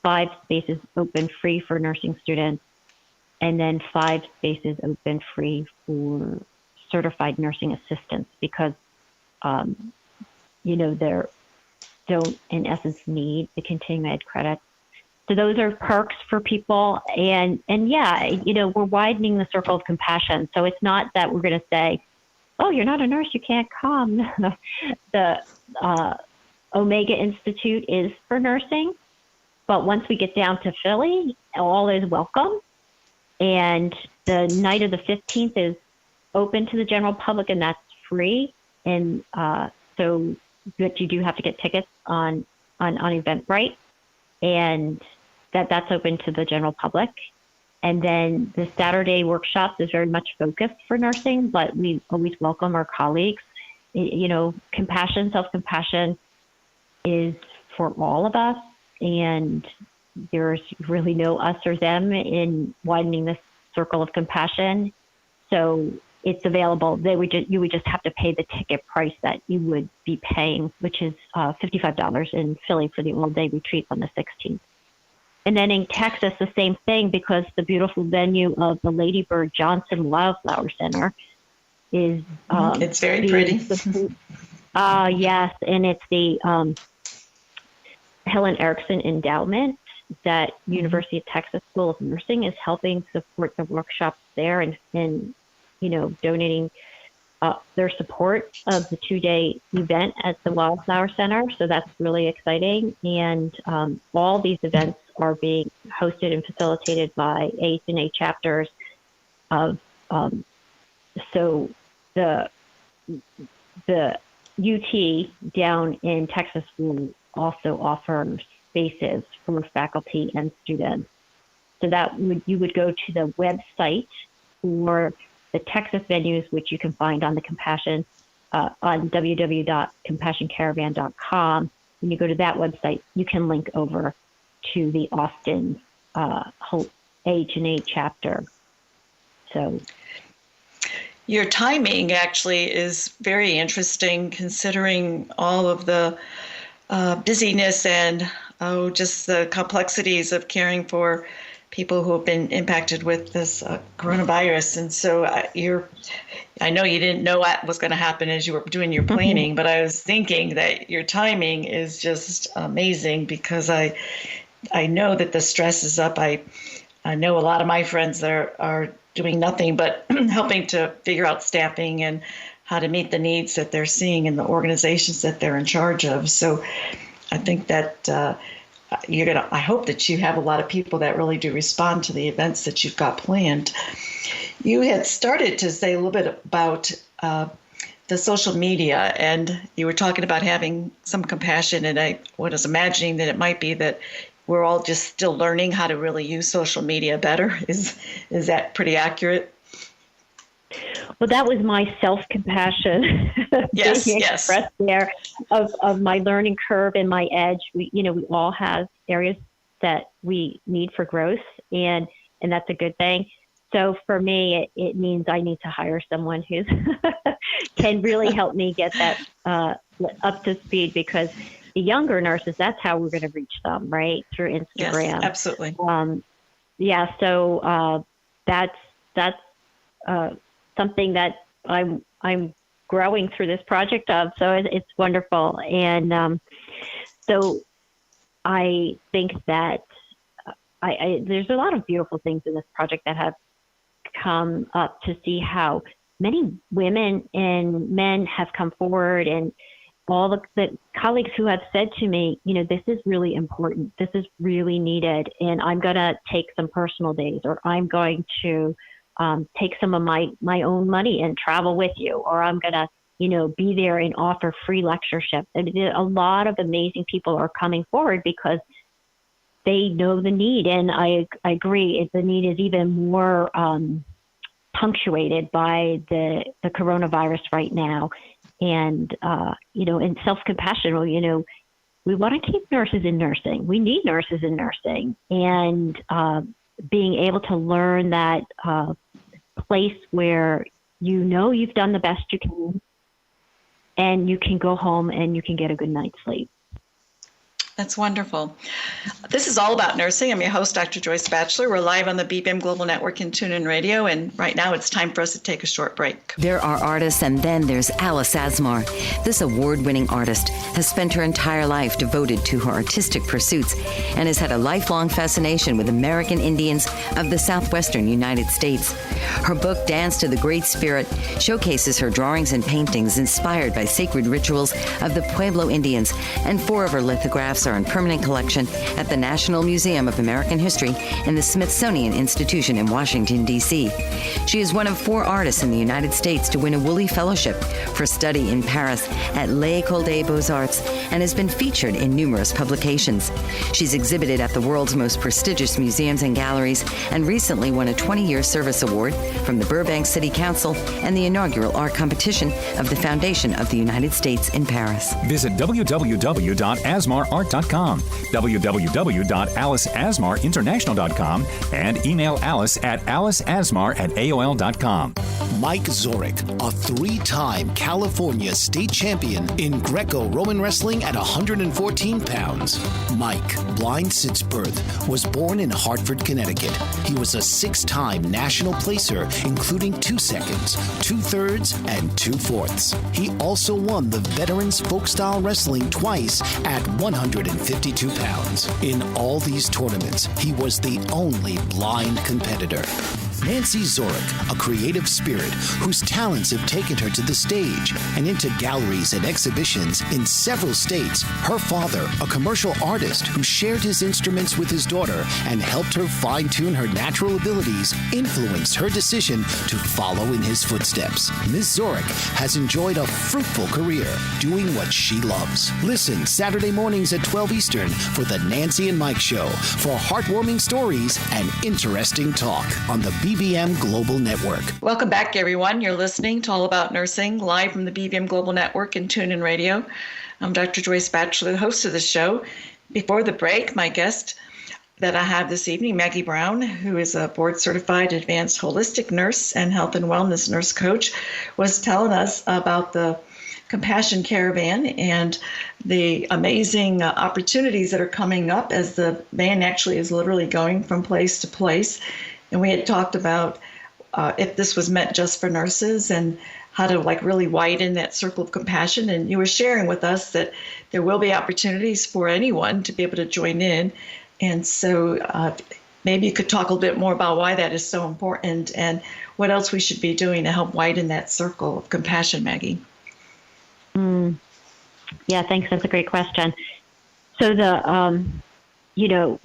5 spaces open free for nursing students, and then 5 spaces open free for certified nursing assistants, because they don't, in essence, need the continuing ed credits. So those are perks for people. And yeah, we're widening the circle of compassion. So it's not that we're going to say, oh, you're not a nurse, you can't come. The Omega Institute is for nursing. But once we get down to Philly, all is welcome. And the night of the 15th is open to the general public, and that's free. And but you do have to get tickets on Eventbrite, and that's open to the general public. And then the Saturday workshop is very much focused for nursing, but we always welcome our colleagues. Compassion, self-compassion is for all of us, and there's really no us or them in widening this circle of compassion. So it's available. You would just have to pay the ticket price that you would be paying, which is $55 in Philly for the all-day retreat on the 16th. And then in Texas, the same thing, because the beautiful venue of the Lady Bird Johnson Wildflower Center is it's very pretty. Yes, and it's the Helen Erickson Endowment that University of Texas School of Nursing is helping support the workshops there, and donating their support of the 2-day event at the Wildflower Center. So that's really exciting. And all these events are being hosted and facilitated by AHNA chapters of, so the UT down in Texas will also offer spaces for faculty and students. So you would go to the website for the Texas venues, which you can find on the Compassion on www.compassioncaravan.com. When you go to that website, you can link over to the Austin AHNA chapter. So your timing actually is very interesting, considering all of the busyness and just the complexities of caring for people who have been impacted with this coronavirus. And so I know you didn't know what was going to happen as you were doing your planning, but I was thinking that your timing is just amazing, because I know that the stress is up. I know a lot of my friends that are doing nothing but helping to figure out staffing and how to meet the needs that they're seeing in the organizations that they're in charge of. So I think that I hope that you have a lot of people that really do respond to the events that you've got planned. You had started to say a little bit about the social media, and you were talking about having some compassion, and I was imagining that it might be that we're all just still learning how to really use social media better. Is that pretty accurate? Well, that was my self-compassion yes, being yes. expressed there of my learning curve and my edge. We all have areas that we need for growth, and that's a good thing. So for me, it means I need to hire someone who can really help me get that up to speed, because the younger nurses, that's how we're going to reach them, right? Through Instagram. Yes, absolutely. So that's something that I'm growing through this project of. So it's wonderful. And so I think that there's a lot of beautiful things in this project that have come up, to see how many women and men have come forward, and all the colleagues who have said to me, this is really important. This is really needed. And I'm going to take some personal days, or I'm going to take some of my own money and travel with you, or I'm going to, be there and offer free lectureship. And a lot of amazing people are coming forward because they know the need. And I agree, the need is even more punctuated by the coronavirus right now. And, in self-compassion, we want to keep nurses in nursing. We need nurses in nursing. And being able to learn that place where you've done the best you can, and you can go home and you can get a good night's sleep. That's wonderful. This is All About Nursing. I'm your host, Dr. Joyce Batchelor. We're live on the BBM Global Network and TuneIn Radio, and right now it's time for us to take a short break. There are artists, and then there's Alice Asmar. This award-winning artist has spent her entire life devoted to her artistic pursuits and has had a lifelong fascination with American Indians of the southwestern United States. Her book, Dance to the Great Spirit, showcases her drawings and paintings inspired by sacred rituals of the Pueblo Indians, and 4 of her lithographs are in permanent collection at the National Museum of American History and the Smithsonian Institution in Washington, D.C. She is one of 4 artists in the United States to win a Woolley Fellowship for study in Paris at L'École des Beaux-Arts and has been featured in numerous publications. She's exhibited at the world's most prestigious museums and galleries and recently won a 20-year service award from the Burbank City Council and the inaugural art competition of the Foundation of the United States in Paris. Visit www.asmarart.com, www.aliceasmarinternational.com, and email Alice at aliceasmar@aol.com. Mike Zorich, a 3-time California state champion in Greco-Roman wrestling at 114 pounds. Mike, blind since birth, was born in Hartford, Connecticut. He was a 6-time national placer, including 2 seconds, 2 thirds, and 2 fourths. He also won the Veterans Folk-Style Wrestling twice at 152 pounds. In all these tournaments, he was the only blind competitor. Nancy Zorich, a creative spirit whose talents have taken her to the stage and into galleries and exhibitions in several states. Her father, a commercial artist who shared his instruments with his daughter and helped her fine-tune her natural abilities, influenced her decision to follow in his footsteps. Ms. Zorich has enjoyed a fruitful career doing what she loves. Listen Saturday mornings at 12 Eastern for the Nancy and Mike Show for heartwarming stories and interesting talk on the BBM Global Network. Welcome back, everyone. You're listening to All About Nursing, live from the BBM Global Network and TuneIn Radio. I'm Dr. Joyce Batchelor, the host of the show. Before the break, my guest that I have this evening, Maggie Brown, who is a board-certified advanced holistic nurse and health and wellness nurse coach, was telling us about the Compassion Caravan and the amazing opportunities that are coming up as the van actually is literally going from place to place. And we had talked about if this was meant just for nurses and how to really widen that circle of compassion. And you were sharing with us that there will be opportunities for anyone to be able to join in. And so maybe you could talk a little bit more about why that is so important and what else we should be doing to help widen that circle of compassion, Maggie. Yeah, thanks. That's a great question. So either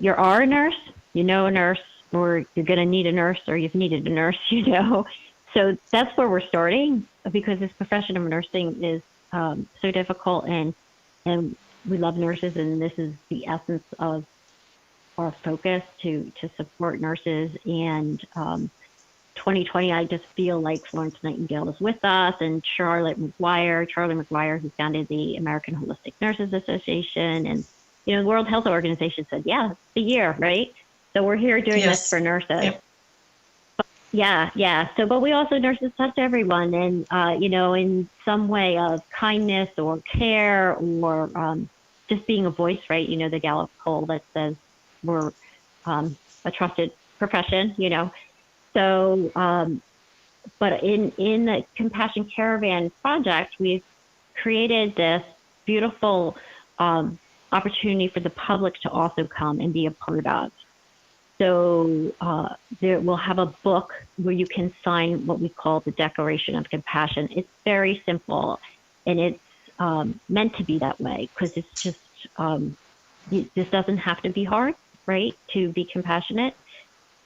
you are a nurse, a nurse, or you're going to need a nurse, or you've needed a nurse, So that's where we're starting, because this profession of nursing is so difficult, and we love nurses, and this is the essence of our focus to support nurses. And 2020, I just feel like Florence Nightingale is with us, and Charlie McGuire, who founded the American Holistic Nurses Association, and the World Health Organization said, yeah, it's the year, right? So we're here doing this for nurses. Yep. Yeah. So, but we also, nurses touch everyone, and, in some way of kindness or care or just being a voice, right? The Gallup poll that says we're a trusted profession, So, but in the Compassion Caravan project, we've created this beautiful opportunity for the public to also come and be a part of. So we'll have a book where you can sign what we call the Declaration of Compassion. It's very simple, and it's meant to be that way, because it's just, this doesn't have to be hard, right, to be compassionate.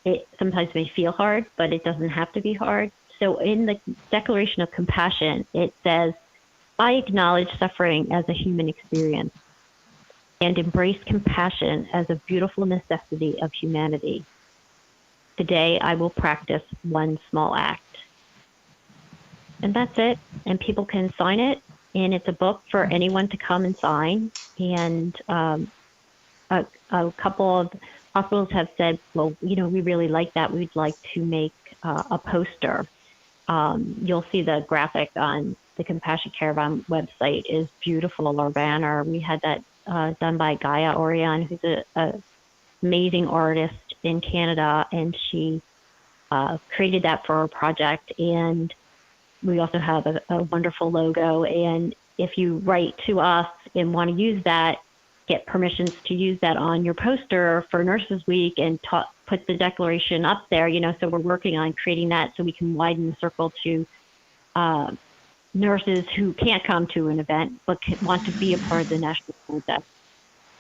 It sometimes may feel hard, but it doesn't have to be hard. So in the Declaration of Compassion, it says, I acknowledge suffering as a human experience. and embrace compassion as a beautiful necessity of humanity. Today, I will practice one small act. And that's it. And people can sign it. And it's a book for anyone to come and sign. And a couple of hospitals have said, well, we really like that. We'd like to make a poster. You'll see the graphic on the Compassion Caravan website is beautiful, our banner. We had that done by Gaia Orion, who's an amazing artist in Canada, and she created that for our project. And we also have a wonderful logo. And if you write to us and want to use that, get permissions to use that on your poster for Nurses Week and put the declaration up there, so we're working on creating that so we can widen the circle to nurses who can't come to an event but want to be a part of the national project.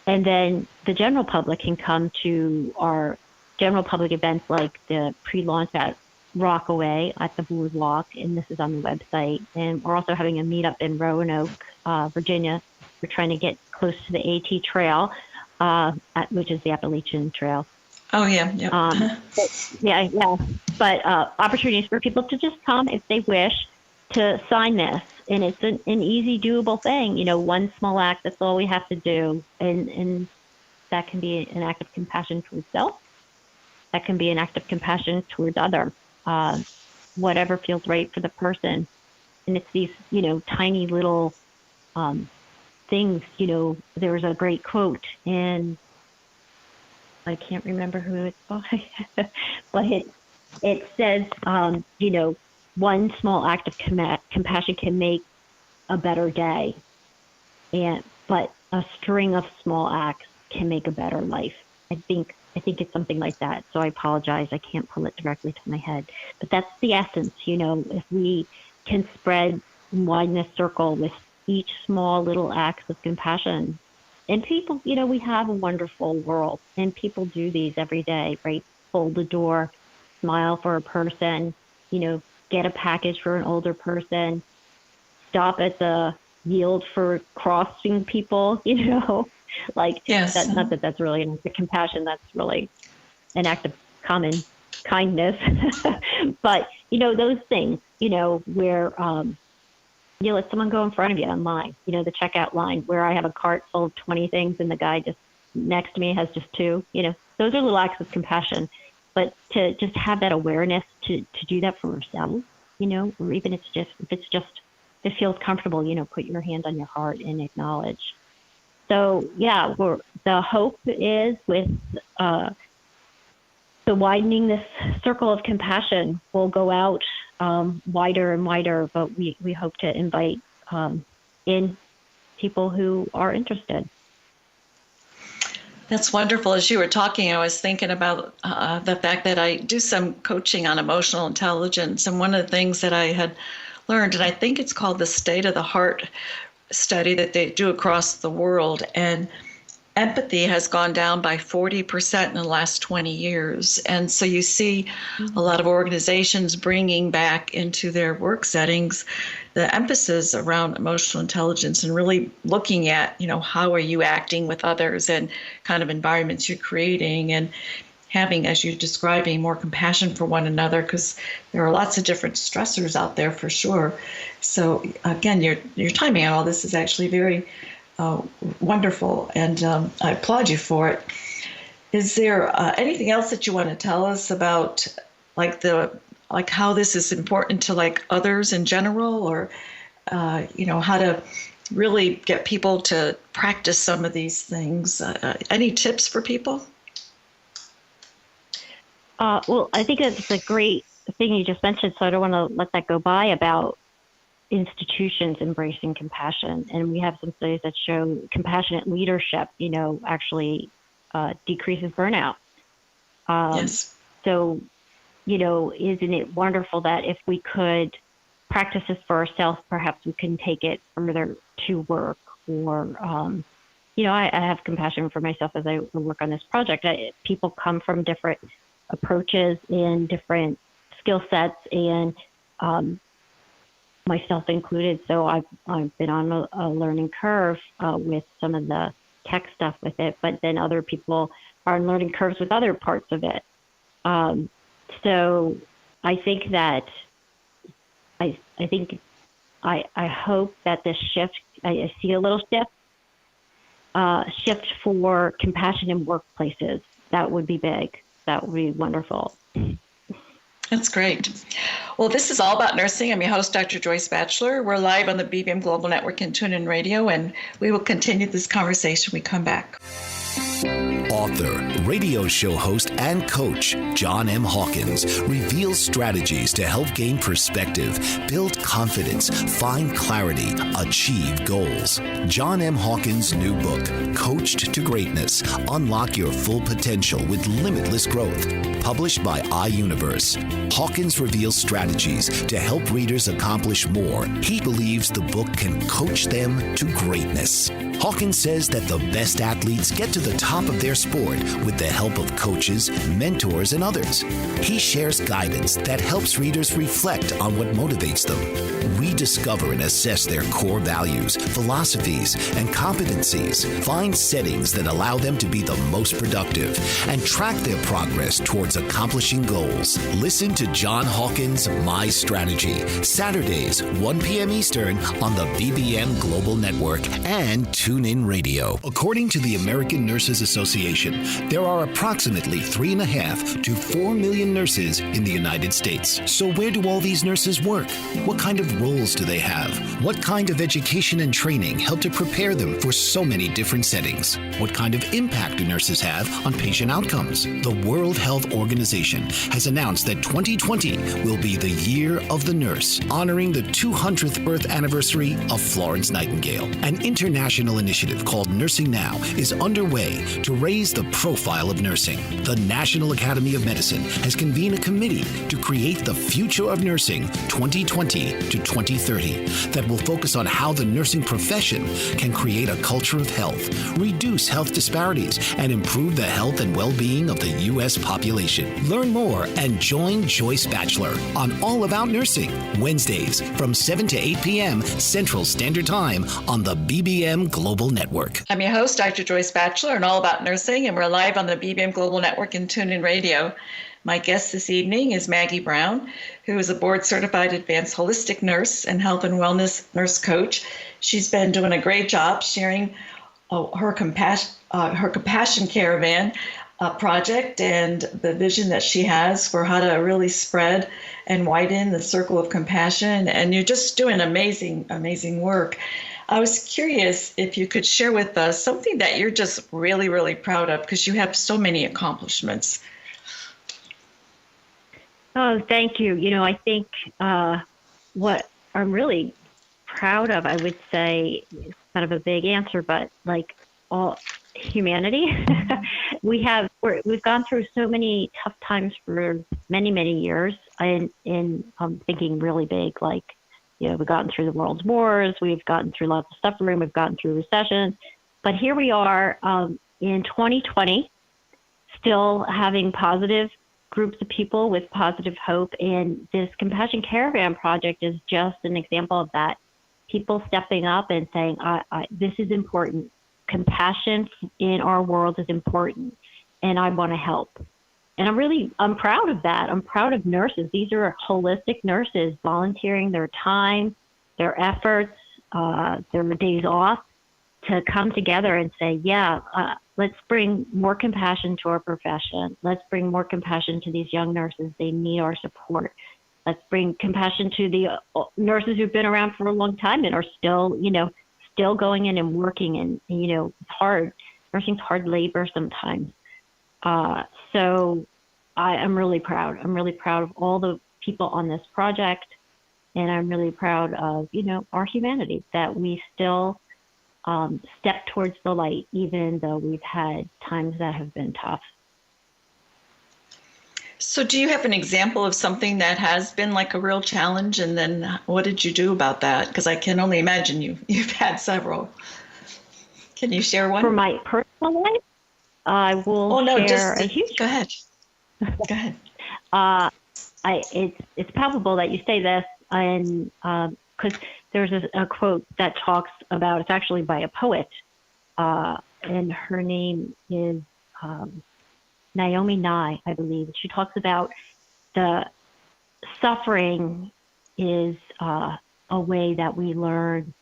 And then the general public can come to our general public events like the pre-launch at Rockaway at the Boardwalk, and this is on the website. And we're also having a meetup in Roanoke, Virginia. We're trying to get close to the AT Trail, which is the Appalachian Trail. Oh, yeah. Yeah. But opportunities for people to just come if they wish to sign this. And it's an easy, doable thing. One small act, that's all we have to do. And that can be an act of compassion towards self. That can be an act of compassion towards other, whatever feels right for the person. And it's these, tiny little things. There was a great quote, and I can't remember who it's by, but it says, one small act of compassion can make a better day, but a string of small acts can make a better life. I think it's something like that. So I apologize, I can't pull it directly to my head, but that's the essence. If we can spread and widen this circle with each small little acts of compassion. And people, we have a wonderful world, and people do these every day, right? Hold the door, smile for a person, get a package for an older person, stop at the yield for crossing people, Yes. Not that that's really an act of compassion, that's really an act of common kindness. But, those things, where, you let someone go in front of you on line, the checkout line where I have a cart full of 20 things and the guy just next to me has just 2, those are little acts of compassion. But to just have that awareness to do that for ourselves, or even if it feels comfortable, put your hand on your heart and acknowledge. So yeah, the hope is with the widening this circle of compassion will go out wider and wider, but we hope to invite in people who are interested. That's wonderful. As you were talking, I was thinking about the fact that I do some coaching on emotional intelligence. And one of the things that I had learned, and I think it's called the State of the Heart study that they do across the world. And empathy has gone down by 40% in the last 20 years. And so you see a lot of organizations bringing back into their work settings the emphasis around emotional intelligence and really looking at, how are you acting with others and kind of environments you're creating, and having, as you're describing, more compassion for one another, because there are lots of different stressors out there for sure. So again, your timing on all this is actually very wonderful, and I applaud you for it. Is there anything else that you want to tell us about, how this is important to others in general, or how to really get people to practice some of these things? Any tips for people? Well, I think it's a great thing you just mentioned, so I don't want to let that go by, about institutions embracing compassion. And we have some studies that show compassionate leadership, actually decreases burnout. Yes. So, isn't it wonderful that if we could practice this for ourselves, perhaps we can take it further to work, or, I have compassion for myself as I work on this project. People come from different approaches and different skill sets, and myself included. So I've been on a learning curve with some of the tech stuff with it, but then other people are on learning curves with other parts of it. So I think that I hope that this shift, I see a little shift for compassion in workplaces. That would be big. That would be wonderful. That's great. Well, this is All About Nursing. I'm your host, Dr. Joyce Batchelor. We're live on the BBM Global Network and TuneIn Radio, and we will continue this conversation when we come back. Author, radio show host, and coach John M. Hawkins reveals strategies to help gain perspective, build confidence, find clarity, achieve goals. John M. Hawkins' new book, Coached to Greatness, Unlock Your Full Potential with Limitless Growth, published by iUniverse. Hawkins reveals strategies to help readers accomplish more. He believes the book can coach them to greatness. Hawkins says that the best athletes get to the top of their sport with the help of coaches, mentors, and others. He shares guidance that helps readers reflect on what motivates them, rediscover and assess their core values, philosophies, and competencies, find settings that allow them to be the most productive, and track their progress towards accomplishing goals. Listen to John Hawkins' My Strategy, Saturdays, 1 p.m. Eastern on the BBM Global Network and TuneIn Radio. According to the American Nurses Association, there are approximately 3.5 to 4 million nurses in the United States. So where do all these nurses work? What kind of roles do they have? What kind of education and training help to prepare them for so many different settings? What kind of impact do nurses have on patient outcomes? The World Health Organization has announced that 2020 will be the Year of the Nurse, honoring the 200th birth anniversary of Florence Nightingale. An international initiative called Nursing Now is underway to raise the profile of nursing. The National Academy of Medicine has convened a committee to create the Future of Nursing 2020 to 2030 that will focus on how the nursing profession can create a culture of health, reduce health disparities, and improve the health and well-being of the U.S. population. Learn more and join Joyce Batchelor on All About Nursing, Wednesdays from 7 to 8 p.m. Central Standard Time on the BBM Global Network. I'm your host, Dr. Joyce Batchelor, and All About Nursing, and we're live on the BBM Global Network and TuneIn Radio. My guest this evening is Maggie Brown, who is a board-certified advanced holistic nurse and health and wellness nurse coach. She's been doing a great job sharing her Compassion Caravan project and the vision that she has for how to really spread and widen the circle of compassion. And you're just doing amazing, amazing work. I was curious if you could share with us something that you're just really, really proud of, because you have so many accomplishments. Oh, thank you. You know, I think what I'm really proud of, I would say, is kind of a big answer, but like all humanity. We've gone through so many tough times for many, many years. I'm thinking really big, like, you know, we've gotten through the world's wars, we've gotten through lots of suffering, we've gotten through recession, but here we are in 2020, still having positive groups of people with positive hope. And this Compassion Caravan project is just an example of that. People stepping up and saying, this is important. Compassion in our world is important, and I want to help. And I'm proud of that. I'm proud of nurses. These are holistic nurses volunteering their time, their efforts, their days off to come together and say, let's bring more compassion to our profession. Let's bring more compassion to these young nurses. They need our support. Let's bring compassion to the nurses who've been around for a long time and are still going in and working. And, it's hard. Nursing's hard labor sometimes. So I'm really proud. I'm really proud of all the people on this project. And I'm really proud of, our humanity, that we still step towards the light, even though we've had times that have been tough. So do you have an example of something that has been like a real challenge? And then what did you do about that? Because I can only imagine you've had several. Can you share one? For my personal life, I will share a huge... Go ahead. Go ahead. It's palpable that you say this, and because there's a quote that talks about, it's actually by a poet, and her name is Naomi Nye, I believe. She talks about the suffering is a way that we learn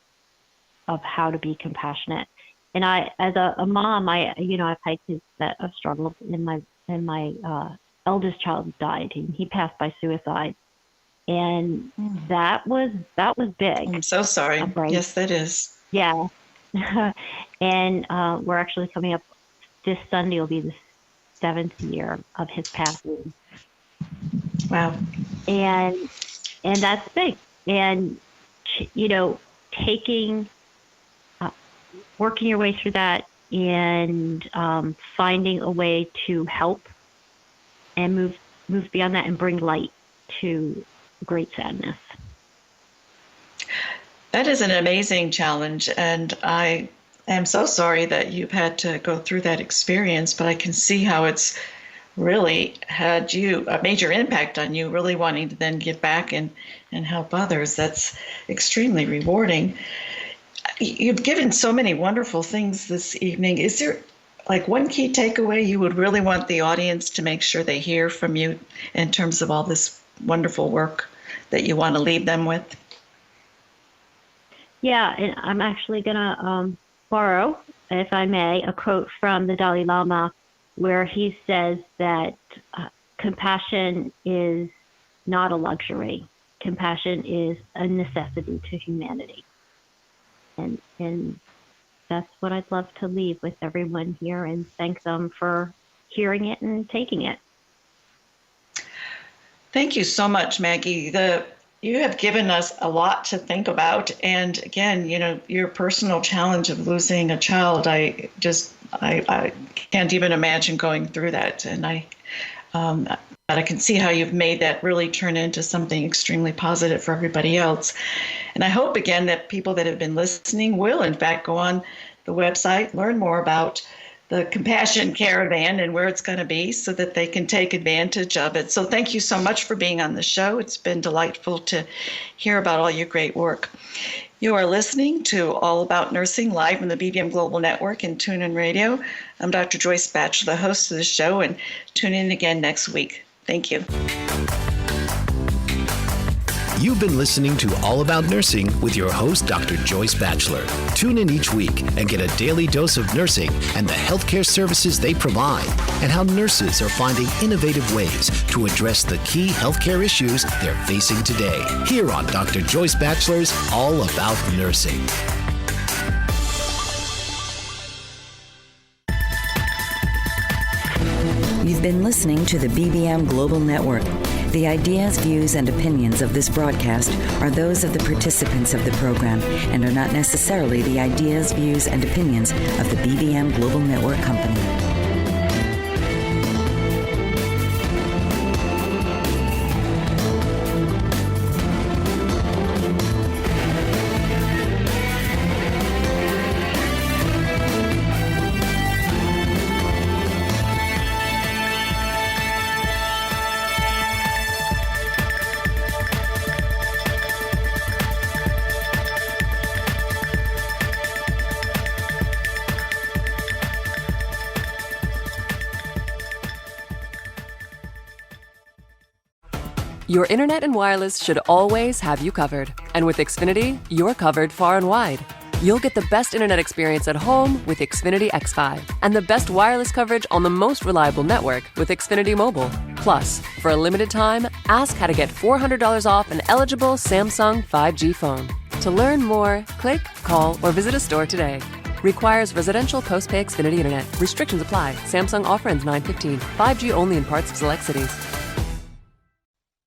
of how to be compassionate. And I, as a mom, I've had kids that have struggled, and my eldest child died. He passed by suicide, and that was big. I'm so sorry. Right? Yes, that is. Yeah, and we're actually coming up this Sunday. Will be the 7th year of his passing. Wow. And that's big. And working your way through that and finding a way to help and move beyond that and bring light to great sadness. That is an amazing challenge, and I am so sorry that you've had to go through that experience, but I can see how it's really had a major impact on you, really wanting to then give back and help others. That's extremely rewarding. You've given so many wonderful things this evening. Is there one key takeaway you would really want the audience to make sure they hear from you in terms of all this wonderful work that you want to leave them with? Yeah, and I'm actually going to borrow, if I may, a quote from the Dalai Lama, where he says that compassion is not a luxury. Compassion is a necessity to humanity. And that's what I'd love to leave with everyone here, and thank them for hearing it and taking it. Thank you so much, Maggie. You have given us a lot to think about. And again, your personal challenge of losing a child, I can't even imagine going through that. And but I can see how you've made that really turn into something extremely positive for everybody else. And I hope, again, that people that have been listening will, in fact, go on the website, learn more about the Compassion Caravan and where it's going to be so that they can take advantage of it. So thank you so much for being on the show. It's been delightful to hear about all your great work. You are listening to All About Nursing live on the BBM Global Network and TuneIn Radio. I'm Dr. Joyce Batchelor, the host of the show, and tune in again next week. Thank you. You've been listening to All About Nursing with your host, Dr. Joyce Batchelor. Tune in each week and get a daily dose of nursing and the healthcare services they provide, and how nurses are finding innovative ways to address the key healthcare issues they're facing today. Here on Dr. Joyce Batchelor's All About Nursing. You've been listening to the BBM Global Network. The ideas, views, and opinions of this broadcast are those of the participants of the program and are not necessarily the ideas, views, and opinions of the BBM Global Network Company. Your internet and wireless should always have you covered. And with Xfinity, you're covered far and wide. You'll get the best internet experience at home with Xfinity X5 and the best wireless coverage on the most reliable network with Xfinity Mobile. Plus, for a limited time, ask how to get $400 off an eligible Samsung 5G phone. To learn more, click, call, or visit a store today. Requires residential post-pay Xfinity internet. Restrictions apply. Samsung offer ends 9/15. 5G only in parts of select cities.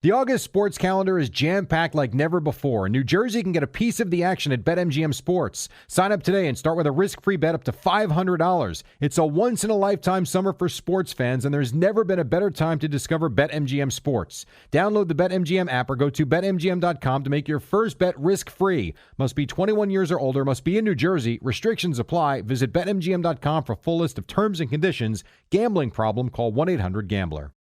The August sports calendar is jam-packed like never before. New Jersey can get a piece of the action at BetMGM Sports. Sign up today and start with a risk-free bet up to $500. It's a once-in-a-lifetime summer for sports fans, and there's never been a better time to discover BetMGM Sports. Download the BetMGM app or go to BetMGM.com to make your first bet risk-free. Must be 21 years or older, must be in New Jersey. Restrictions apply. Visit BetMGM.com for full list of terms and conditions. Gambling problem? Call 1-800-GAMBLER.